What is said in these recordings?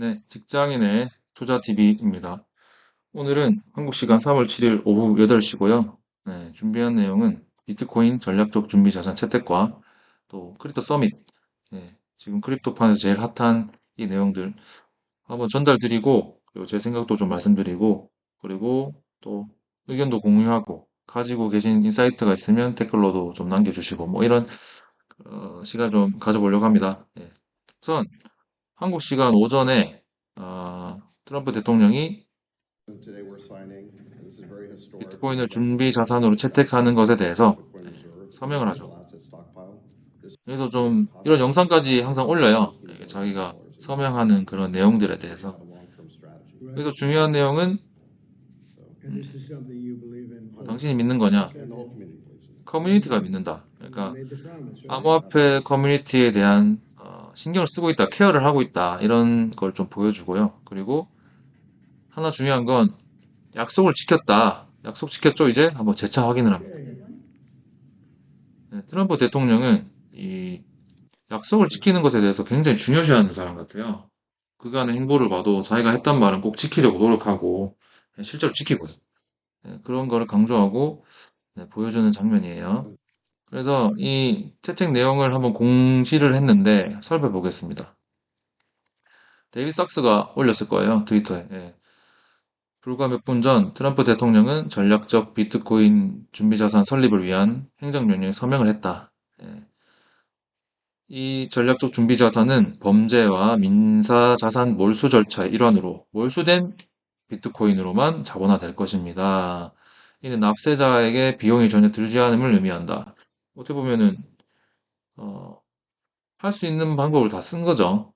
네, 직장인의 투자TV입니다. 오늘은 한국 시간 3월 7일 오후 8시고요. 네, 준비한 내용은 비트코인 전략적 준비 자산 채택과 또 크립토 서밋, 지금 크립토판에서 제일 핫한 이 내용들 한번 전달드리고, 그리고 제 생각도 좀 말씀드리고, 그리고 또 의견도 공유하고, 가지고 계신 인사이트가 있으면 댓글로도 좀 남겨주시고, 뭐 이런 시간 좀 가져보려고 합니다. 우선 한국 시간 오전에 트럼프 대통령이 비트코인을 준비 자산으로 채택하는 것에 대해서 서명을 하죠. 그래서 좀 이런 영상까지 항상 올려요. 자기가 서명하는 그런 내용들에 대해서. 그래서 중요한 내용은 음, 당신이 믿는 거냐? 커뮤니티가 믿는다. 그러니까 암호화폐 커뮤니티에 대한 신경을 쓰고 있다, 케어를 하고 있다 이런 걸 좀 보여주고요. 그리고 하나 중요한 건 약속을 지켰다. 약속 지켰죠? 이제 한번 재차 확인을 합니다. 트럼프 대통령은 이 약속을 지키는 것에 대해서 굉장히 중요시하는 사람 같아요. 그간의 행보를 봐도 자기가 했던 말은 꼭 지키려고 노력하고 실제로 지키고요. 그런 거를 강조하고 보여주는 장면이에요. 그래서 이 채택 내용을 한번 공시를 했는데 살펴보겠습니다. 데이비 sak스가 올렸을 거예요. 트위터에. 불과 몇 분 전 트럼프 대통령은 전략적 비트코인 준비자산 설립을 위한 행정명령에 서명을 했다. 예. 이 전략적 준비자산은 범죄와 민사자산 몰수 절차의 일환으로 몰수된 비트코인으로만 자본화될 것입니다. 이는 납세자에게 비용이 전혀 들지 않음을 의미한다. 어떻게 보면은 할 수 있는 방법을 다 쓴 거죠.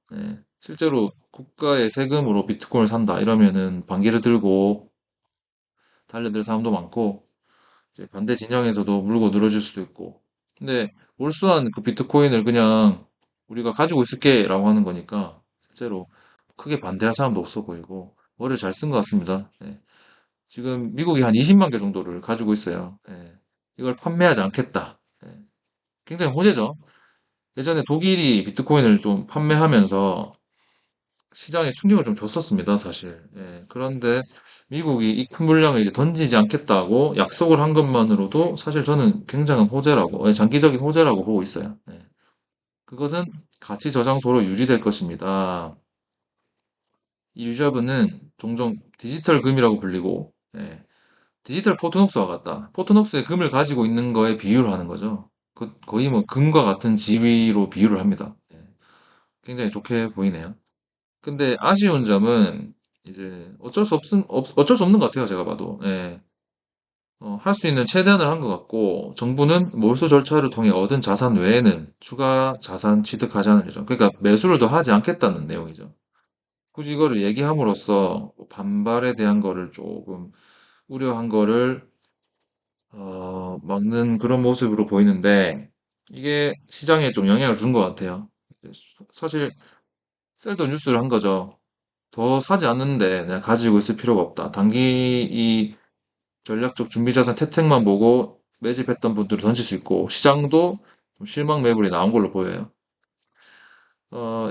실제로 국가의 세금으로 비트코인을 산다 이러면은 반기를 들고 달려들 사람도 많고 이제 반대 진영에서도 물고 늘어질 수도 있고. 근데 몰수한 그 비트코인을 그냥 우리가 가지고 있을게라고 하는 거니까 실제로 크게 반대할 사람도 없어 보이고 머리를 잘 쓴 것 같습니다. 지금 미국이 한 20만 개 정도를 가지고 있어요. 이걸 판매하지 않겠다. 굉장히 호재죠. 예전에 독일이 비트코인을 좀 판매하면서 시장에 충격을 좀 줬었습니다, 사실. 그런데 미국이 이 큰 물량을 이제 던지지 않겠다고 약속을 한 것만으로도 사실 저는 굉장한 호재라고, 장기적인 호재라고 보고 있어요. 그것은 가치 저장소로 유지될 것입니다. 이 유저분은 종종 디지털 금이라고 불리고, 디지털 포트녹스와 같다. 포트녹스의 금을 가지고 있는 거에 비유를 하는 거죠. 거의 뭐 금과 같은 지위로 비유를 합니다. 굉장히 좋게 보이네요. 근데 아쉬운 점은 이제 어쩔 수 없는 것 같아요. 제가 봐도. 할 수 있는 최대한을 한 것 같고 정부는 몰수 절차를 통해 얻은 자산 외에는 추가 자산 취득하지 않을 예정. 그러니까 매수를 더 하지 않겠다는 내용이죠. 굳이 이거를 얘기함으로써 반발에 대한 거를 조금 우려한 거를 막는 그런 모습으로 보이는데 이게 시장에 좀 영향을 준 것 같아요. 사실 셀도 뉴스를 한 거죠. 더 사지 않는데 내가 가지고 있을 필요가 없다. 단기 이 전략적 준비자산 태택만 보고 매집했던 분들을 던질 수 있고 시장도 좀 실망 매물이 나온 걸로 보여요.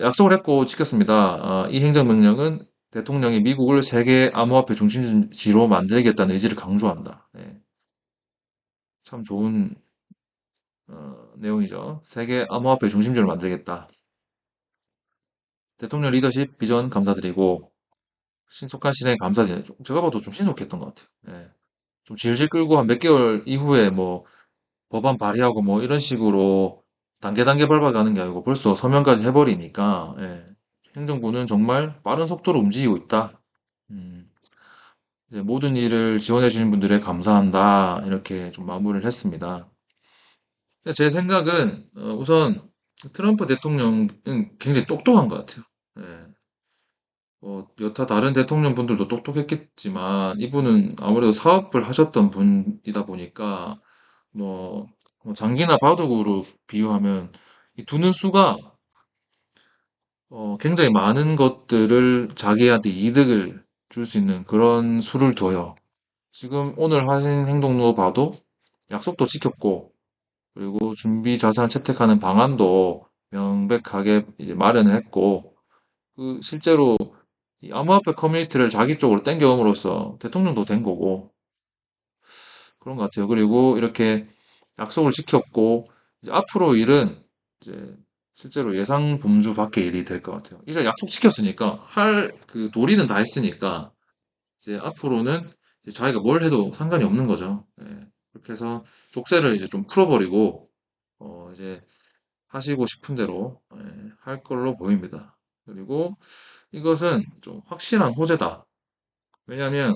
약속을 했고 지켰습니다. 이 행정명령은 대통령이 미국을 세계 암호화폐 중심지로 만들겠다는 의지를 강조한다. 참 좋은 내용이죠. 세계 암호화폐 중심지로 만들겠다. 대통령 리더십 비전 감사드리고 신속한 실행 감사드려요. 제가 봐도 좀 신속했던 것 같아요. 좀 질질 끌고 한 몇 개월 이후에 뭐 법안 발의하고 뭐 이런 식으로 단계 밟아가는 게 아니고 벌써 서명까지 해버리니까 행정부는 정말 빠른 속도로 움직이고 있다. 음, 이제 모든 일을 지원해 주신 분들에 감사한다. 이렇게 좀 마무리를 했습니다. 근데 제 생각은 우선 트럼프 대통령은 굉장히 똑똑한 것 같아요. 예. 여타 다른 대통령 분들도 똑똑했겠지만 이분은 아무래도 사업을 하셨던 분이다 보니까 뭐, 장기나 바둑으로 비유하면 이 두는 수가 굉장히 많은 것들을 자기한테 이득을 줄 수 있는 그런 수를 둬요. 지금 오늘 하신 행동로 봐도 약속도 지켰고 그리고 준비 자산 채택하는 방안도 명백하게 이제 마련을 했고 그 실제로 이 암호화폐 커뮤니티를 자기 쪽으로 땡겨옴으로써 대통령도 된 거고 그런 것 같아요. 그리고 이렇게 약속을 지켰고 이제 앞으로 일은 이제 실제로 예상 범주 밖의 일이 될 것 같아요. 이제 약속 지켰으니까 할 그 도리는 다 했으니까 이제 앞으로는 이제 자기가 뭘 해도 상관이 없는 거죠. 예. 그렇게 해서 족쇄를 이제 좀 풀어버리고 이제 하시고 싶은 대로 할 걸로 보입니다. 그리고 이것은 좀 확실한 호재다. 왜냐하면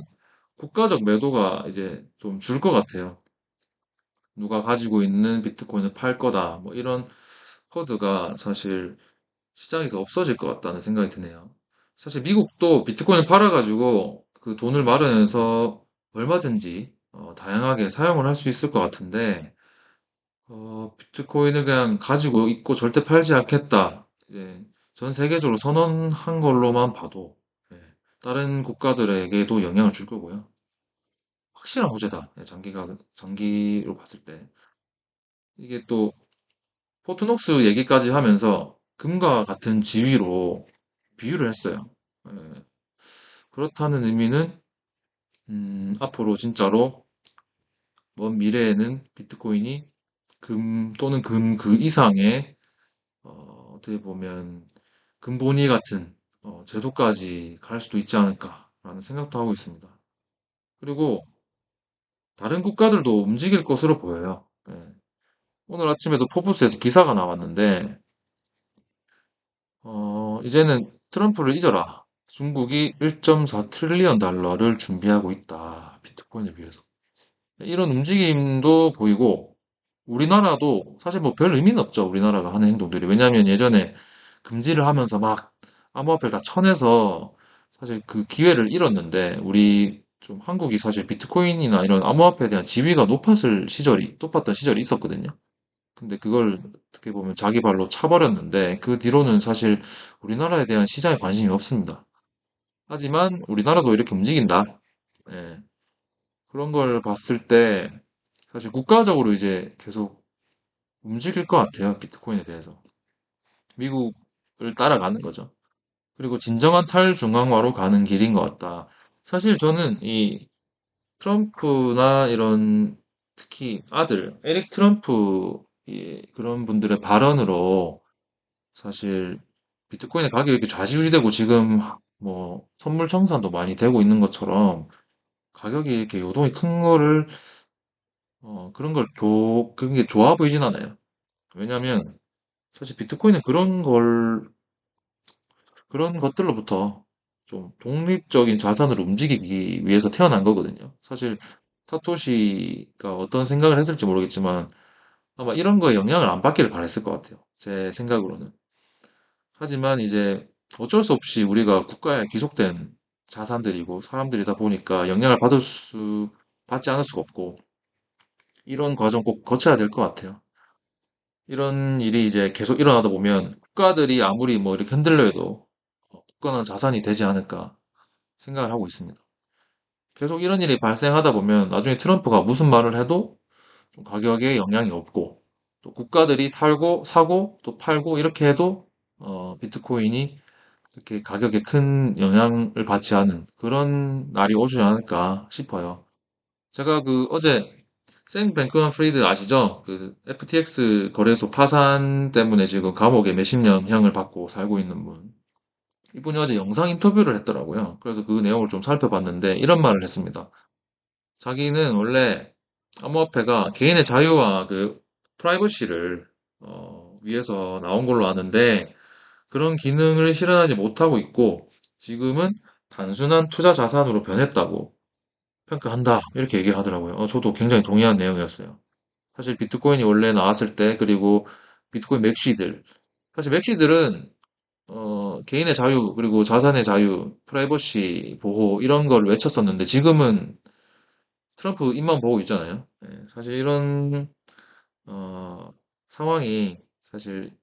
국가적 매도가 이제 좀 줄 것 같아요. 누가 가지고 있는 비트코인을 팔 거다. 뭐 이런 코드가 사실 시장에서 없어질 것 같다는 생각이 드네요. 사실 미국도 비트코인을 팔아가지고 그 돈을 마련해서 얼마든지 다양하게 사용을 할 수 있을 것 같은데 비트코인을 그냥 가지고 있고 절대 팔지 않겠다. 이제 전 세계적으로 선언한 걸로만 봐도 예, 다른 국가들에게도 영향을 줄 거고요. 확실한 호재다. 예, 장기로 봤을 때. 이게 또 포트녹스 얘기까지 하면서 금과 같은 지위로 비유를 했어요. 예, 그렇다는 의미는 앞으로 진짜로 먼 미래에는 비트코인이 금 또는 금 그 이상의 어떻게 보면 금본위 같은 제도까지 갈 수도 있지 않을까라는 생각도 하고 있습니다. 그리고 다른 국가들도 움직일 것으로 보여요. 예. 오늘 아침에도 포브스에서 기사가 나왔는데 이제는 트럼프를 잊어라. 중국이 1.4 트릴리언 달러를 준비하고 있다. 비트코인을 위해서. 이런 움직임도 보이고 우리나라도 사실 뭐 별 의미는 없죠. 우리나라가 하는 행동들이. 왜냐하면 예전에 금지를 하면서 막 암호화폐를 다 쳐내서 사실 그 기회를 잃었는데 우리 좀 한국이 사실 비트코인이나 이런 암호화폐에 대한 지위가 높았던 시절이 있었거든요. 근데 그걸 어떻게 보면 자기 발로 차버렸는데 그 뒤로는 사실 우리나라에 대한 시장에 관심이 없습니다. 하지만 우리나라도 이렇게 움직인다. 예, 그런 걸 봤을 때 사실 국가적으로 이제 계속 움직일 것 같아요. 비트코인에 대해서. 미국을 따라가는 거죠. 그리고 진정한 탈중앙화로 가는 길인 것 같다. 사실 저는 이 트럼프나 이런 특히 아들, 에릭 트럼프 그런 분들의 발언으로 사실 비트코인의 가격이 이렇게 좌지우지되고 지금 뭐 선물 청산도 많이 되고 있는 것처럼 가격이 이렇게 요동이 큰 거를 그런 게 좋아 보이진 않아요. 왜냐하면 사실 비트코인은 그런 것들로부터 좀 독립적인 자산으로 움직이기 위해서 태어난 거거든요. 사실 사토시가 어떤 생각을 했을지 모르겠지만 아마 이런 거에 영향을 안 받기를 바랬을 것 같아요. 제 생각으로는. 하지만 이제 어쩔 수 없이 우리가 국가에 귀속된 자산들이고 사람들이다 보니까 받지 않을 수가 없고 이런 과정 꼭 거쳐야 될 것 같아요. 이런 일이 이제 계속 일어나다 보면 국가들이 아무리 뭐 이렇게 흔들려 해도 굳건한 자산이 되지 않을까 생각을 하고 있습니다. 계속 이런 일이 발생하다 보면 나중에 트럼프가 무슨 말을 해도 좀 가격에 영향이 없고 또 국가들이 사고 또 팔고 이렇게 해도 비트코인이 이렇게 가격에 큰 영향을 받지 않은 그런 날이 오지 않을까 싶어요. 제가 그 어제 샘 뱅크먼 프리드 아시죠? 그 FTX 거래소 파산 때문에 지금 감옥에 몇십 년형을 받고 살고 있는 분. 이분이 어제 영상 인터뷰를 했더라고요. 그래서 그 내용을 좀 살펴봤는데 이런 말을 했습니다. 자기는 원래 암호화폐가 개인의 자유와 그 프라이버시를 위해서 나온 걸로 아는데 그런 기능을 실현하지 못하고 있고 지금은 단순한 투자 자산으로 변했다고 평가한다. 이렇게 얘기하더라고요. 저도 굉장히 동의한 내용이었어요. 사실 비트코인이 원래 나왔을 때 그리고 비트코인 맥시들 사실 맥시들은 개인의 자유 그리고 자산의 자유, 프라이버시 보호 이런 걸 외쳤었는데 지금은 트럼프 입만 보고 있잖아요. 예, 사실 이런 상황이 사실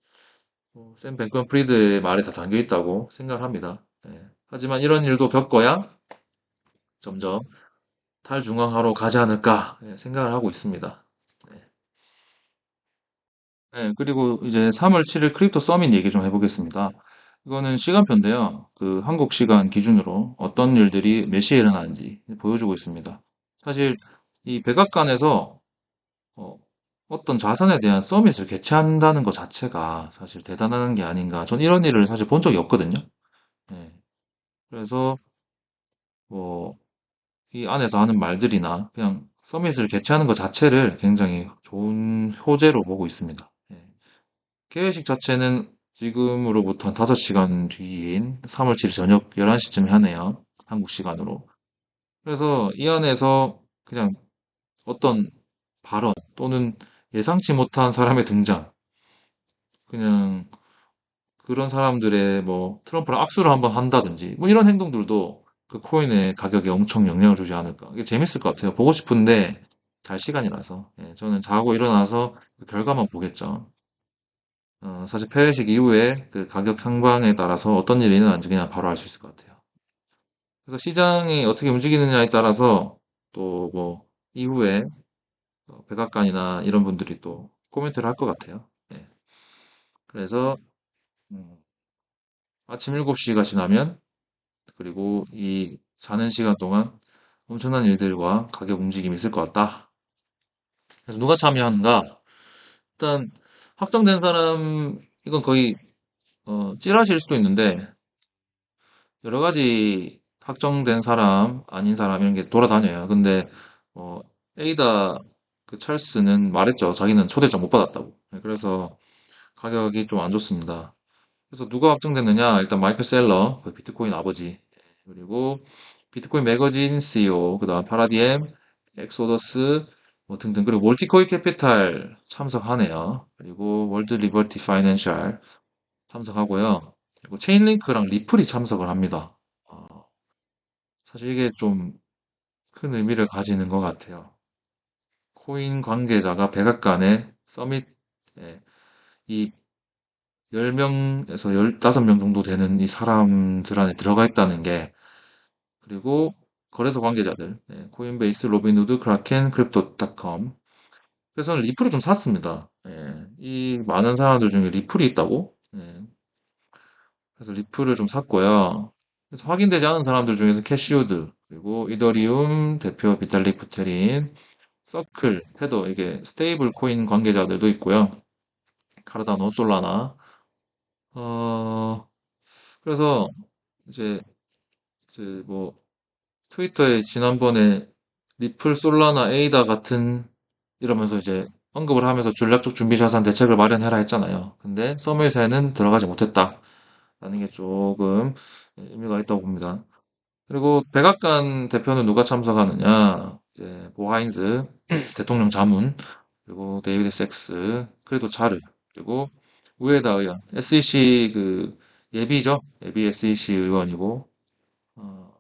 샘 뱅크먼 프리드의 말에 다 담겨 있다고 생각을 합니다. 예. 하지만 이런 일도 겪어야 점점 탈중앙화로 가지 않을까 생각을 하고 있습니다. 네. 네, 그리고 이제 3월 7일 크립토 서밋 얘기 좀 해보겠습니다. 이거는 시간표인데요. 그 한국 시간 기준으로 어떤 일들이 몇 시에 일어나는지 보여주고 있습니다. 사실 이 백악관에서 어, 어떤 자산에 대한 서밋을 개최한다는 것 자체가 사실 대단한 게 아닌가. 전 이런 일을 사실 본 적이 없거든요. 예. 그래서 뭐 이 안에서 하는 말들이나 그냥 서밋을 개최하는 것 자체를 굉장히 좋은 호재로 보고 있습니다. 예. 개회식 자체는 지금으로부터 한 5시간 뒤인 3월 7일 저녁 11시쯤에 하네요. 한국 시간으로. 그래서 이 안에서 그냥 어떤 발언 또는 예상치 못한 사람의 등장, 그냥 그런 사람들의 뭐 트럼프랑 악수를 한번 한다든지 뭐 이런 행동들도 그 코인의 가격에 엄청 영향을 주지 않을까. 이게 재밌을 것 같아요. 보고 싶은데 잘 시간이라서. 예, 저는 자고 일어나서 그 결과만 보겠죠. 사실 폐회식 이후에 그 가격 향방에 따라서 어떤 일이 일어나는지 그냥 바로 알 수 있을 것 같아요. 그래서 시장이 어떻게 움직이느냐에 따라서 또 뭐 이후에 백악관이나 이런 분들이 또 코멘트를 할 것 같아요. 예. 그래서 음, 아침 7시가 지나면 그리고 이 자는 시간 동안 엄청난 일들과 가격 움직임이 있을 것 같다. 그래서 누가 참여하는가? 일단 확정된 사람 이건 거의 찌라시일 수도 있는데 여러 가지 확정된 사람, 아닌 사람 이런 게 돌아다녀요. 근데 어, 에이다 그 찰스는 말했죠. 자기는 초대장 못 받았다고. 네, 그래서 가격이 좀 안 좋습니다. 그래서 누가 확정됐느냐? 일단 마이클 셀러, 그 비트코인 아버지, 그리고 비트코인 매거진 CEO, 그다음 파라디엠, 엑소더스 뭐 등등 그리고 몰티코인 캐피탈 참석하네요. 그리고 월드 리버티 파이낸셜 참석하고요. 그리고 체인링크랑 리플이 참석을 합니다. 어, 사실 이게 좀 큰 의미를 가지는 것 같아요. 코인 관계자가 백악관의 서밋, 에, 이 10명에서 15명 정도 되는 이 사람들 안에 들어가 있다는 게, 그리고 거래소 관계자들, 코인베이스, 로빈후드, 크라켄, 크립토닷컴. 그래서 저는 리플을 좀 샀습니다. 이 많은 사람들 중에 리플이 있다고? 그래서 리플을 좀 샀고요. 그래서 확인되지 않은 사람들 중에서 캐시우드, 그리고 이더리움 대표 비탈릭 부테린, 서클, 헤더, 이게 스테이블 코인 관계자들도 있고요. 카르다노, 솔라나. 어, 그래서 이제, 뭐, 트위터에 지난번에 리플, 솔라나, 에이다 같은 이러면서 이제 언급을 하면서 전략적 준비 자산 대책을 마련해라 했잖아요. 근데 서밋에는 들어가지 못했다라는 게 조금 의미가 있다고 봅니다. 그리고 백악관 대표는 누가 참석하느냐? 이제 보하인즈 대통령 자문, 그리고 데이비드 섹스, 크리도 차르, 그리고 우에다 의원, SEC 그 예비죠? 예비 SEC 의원이고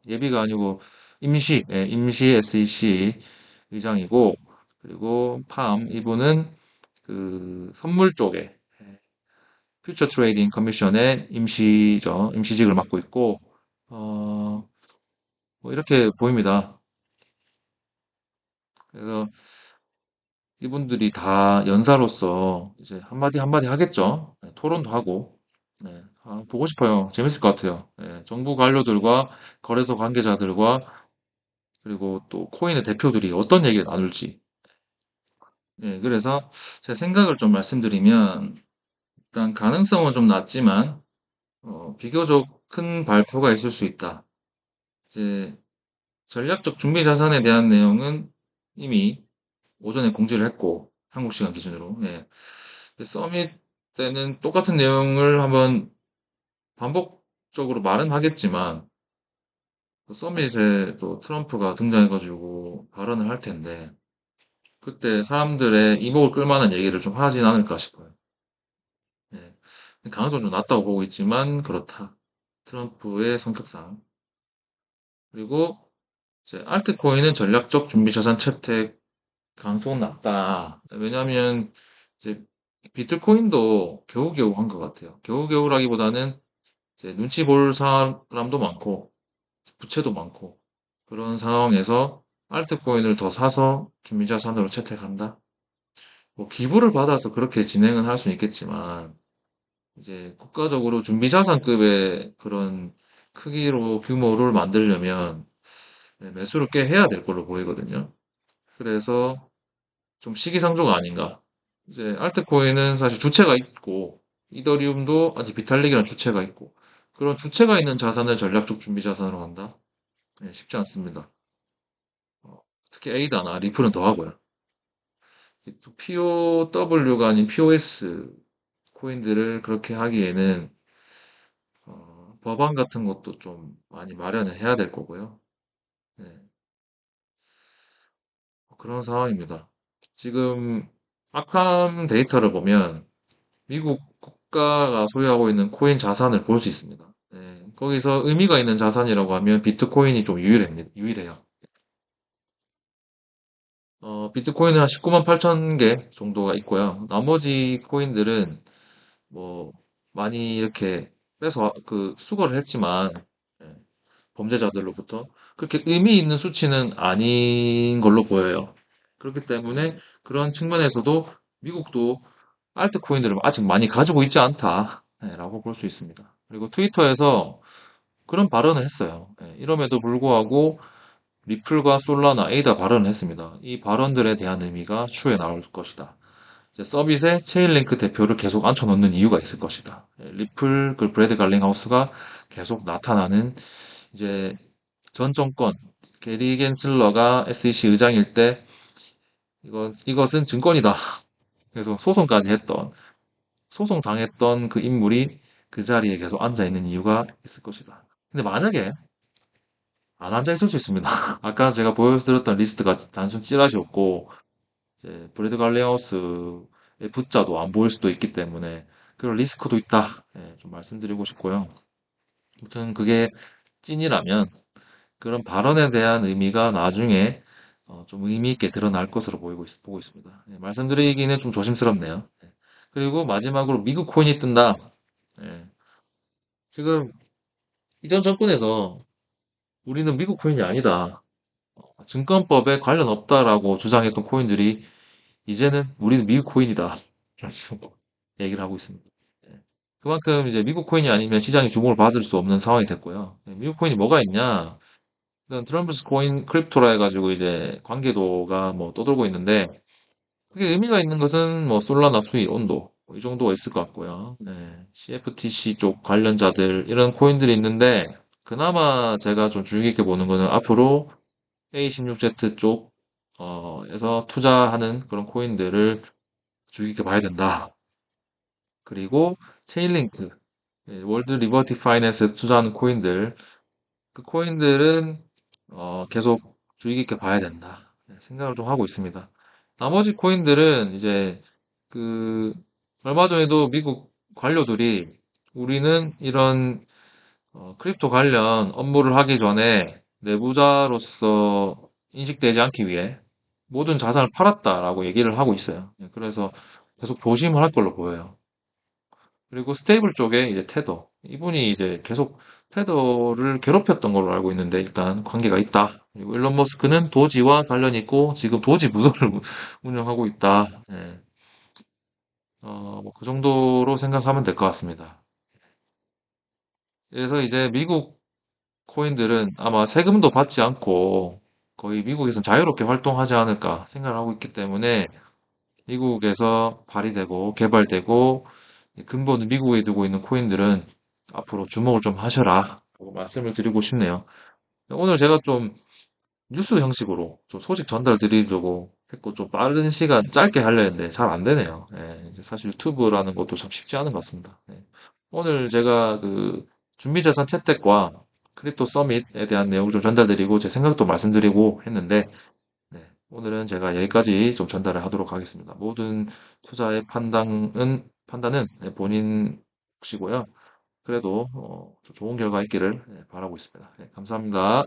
예비가 아니고 임시 SEC 의장이고 그리고 팜 이분은 그 선물 쪽에 퓨처 트레이딩 커미션의 임시죠. 임시직을 맡고 있고 어, 뭐 이렇게 보입니다. 그래서 이분들이 다 연사로서 이제 한마디 한마디 하겠죠. 네, 토론도 하고. 네, 보고 싶어요. 재밌을 것 같아요. 네, 정부 관료들과 거래소 관계자들과 그리고 또 코인의 대표들이 어떤 얘기를 나눌지. 네, 그래서 제 생각을 좀 말씀드리면 일단 가능성은 좀 낮지만 비교적 큰 발표가 있을 수 있다. 이제 전략적 준비 자산에 대한 내용은 이미 오전에 공지를 했고 한국 시간 기준으로 예. 서밋 때는 똑같은 내용을 한번 반복적으로 말은 하겠지만 그 서밋에 또 트럼프가 등장해가지고 발언을 할 텐데 그때 사람들의 이목을 끌만한 얘기를 좀 하진 않을까 싶어요. 예. 가능성 좀 낮다고 보고 있지만 그렇다. 트럼프의 성격상. 그리고 이제 알트코인은 전략적 준비자산 채택 가능성은 낮다. 왜냐하면 이제 비트코인도 겨우겨우 한 것 같아요. 겨우겨우라기보다는 이제 눈치 볼 사람도 많고 부채도 많고 그런 상황에서 알트코인을 더 사서 준비자산으로 채택한다. 뭐 기부를 받아서 그렇게 진행은 할 수 있겠지만 이제 국가적으로 준비자산급의 그런 크기로 규모를 만들려면 매수를 꽤 해야 될 걸로 보이거든요. 그래서 좀 시기상조가 아닌가. 이제 알트코인은 사실 주체가 있고 이더리움도 아직 비탈릭이라는 주체가 있고 그런 주체가 있는 자산을 전략적 준비 자산으로 한다. 쉽지 않습니다. 어, 특히 에이다나 리플은 더 하고요. POW가 아닌 POS 코인들을 그렇게 하기에는 법안 같은 것도 좀 많이 마련을 해야 될 거고요. 네, 그런 상황입니다. 지금 아캄 데이터를 보면 미국 국가가 소유하고 있는 코인 자산을 볼 수 있습니다. 네, 거기서 의미가 있는 자산이라고 하면 비트코인이 좀 유일해요. 비트코인은 한 19만 8천 개 정도가 있고요. 나머지 코인들은 뭐 많이 이렇게 빼서 그 수거를 했지만 예, 범죄자들로부터 그렇게 의미 있는 수치는 아닌 걸로 보여요. 그렇기 때문에 그런 측면에서도 미국도 알트코인들을 아직 많이 가지고 있지 않다라고 볼 수 있습니다. 그리고 트위터에서 그런 발언을 했어요. 이럼에도 불구하고 리플과 솔라나, 에이다 발언을 했습니다. 이 발언들에 대한 의미가 추후에 나올 것이다. 이제 서밋에 체인링크 대표를 계속 앉혀놓는 이유가 있을 것이다. 리플, 그 브래드 갈링하우스가 계속 나타나는 이제 전 정권 게리 겐슬러가 SEC 의장일 때 이것은 증권이다. 그래서 소송까지 했던 소송 당했던 그 인물이 그 자리에 계속 앉아 있는 이유가 있을 것이다. 근데 만약에 안 앉아 있을 수 있습니다. 아까 제가 보여드렸던 리스트가 단순 찌라시였고 이제 브래드 갈리하우스의 붙자도 안 보일 수도 있기 때문에 그런 리스크도 있다. 좀 말씀드리고 싶고요. 아무튼 그게 찐이라면 그런 발언에 대한 의미가 나중에 좀 의미 있게 드러날 것으로 보고 있습니다. 말씀드리기는 좀 조심스럽네요. 그리고 마지막으로 미국 코인이 뜬다. 예, 지금 이전 정권에서 우리는 미국 코인이 아니다. 증권법에 관련 없다라고 주장했던 코인들이 이제는 우리는 미국 코인이다. 라고 얘기를 하고 있습니다. 예. 그만큼 이제 미국 코인이 아니면 시장이 주목을 받을 수 없는 상황이 됐고요. 미국 코인이 뭐가 있냐? 일단 트럼프스 코인 크립토라 해가지고 이제 관계도가 뭐 떠돌고 있는데 그게 의미가 있는 것은 뭐 솔라나 수위 온도 뭐이 정도가 있을 것 같고요. 네. CFTC 쪽 관련자들 이런 코인들이 있는데 그나마 제가 좀 주의 깊게 보는 거는 앞으로 A16Z 쪽 에서 투자하는 그런 코인들을 주의 깊게 봐야 된다. 그리고 체인링크, 월드 리버티 파이낸스에 투자하는 코인들, 그 코인들은 계속 주의 깊게 봐야 된다. 생각을 좀 하고 있습니다. 나머지 코인들은 이제 그 얼마 전에도 미국 관료들이 우리는 이런 크립토 관련 업무를 하기 전에 내부자로서 인식되지 않기 위해 모든 자산을 팔았다라고 얘기를 하고 있어요. 그래서 계속 조심을 할 걸로 보여요. 그리고 스테이블 쪽에 이제 테더. 이분이 이제 계속 테더를 괴롭혔던 걸로 알고 있는데 일단 관계가 있다. 그리고 일론 머스크는 도지와 관련이 있고 지금 도지 부도를 운영하고 있다. 뭐그 정도로 생각하면 될 것 같습니다. 그래서 이제 미국 코인들은 아마 세금도 받지 않고 거의 미국에서 자유롭게 활동하지 않을까 생각을 하고 있기 때문에 미국에서 발휘되고 개발되고 근본은 미국에 두고 있는 코인들은 앞으로 주목을 좀 하셔라 라고 말씀을 드리고 싶네요. 오늘 제가 좀 뉴스 형식으로 좀 소식 전달 드리려고 했고 좀 빠른 시간 짧게 하려 했는데 잘 안 되네요. 이제 사실 유튜브라는 것도 참 쉽지 않은 것 같습니다. 오늘 제가 그 준비자산 채택과 크립토 서밋에 대한 내용을 좀 전달드리고 제 생각도 말씀드리고 했는데 오늘은 제가 여기까지 좀 전달을 하도록 하겠습니다. 모든 투자의 판단은 본인 몫이고요. 그래도 좀 좋은 결과 있기를 바라고 있습니다. 감사합니다.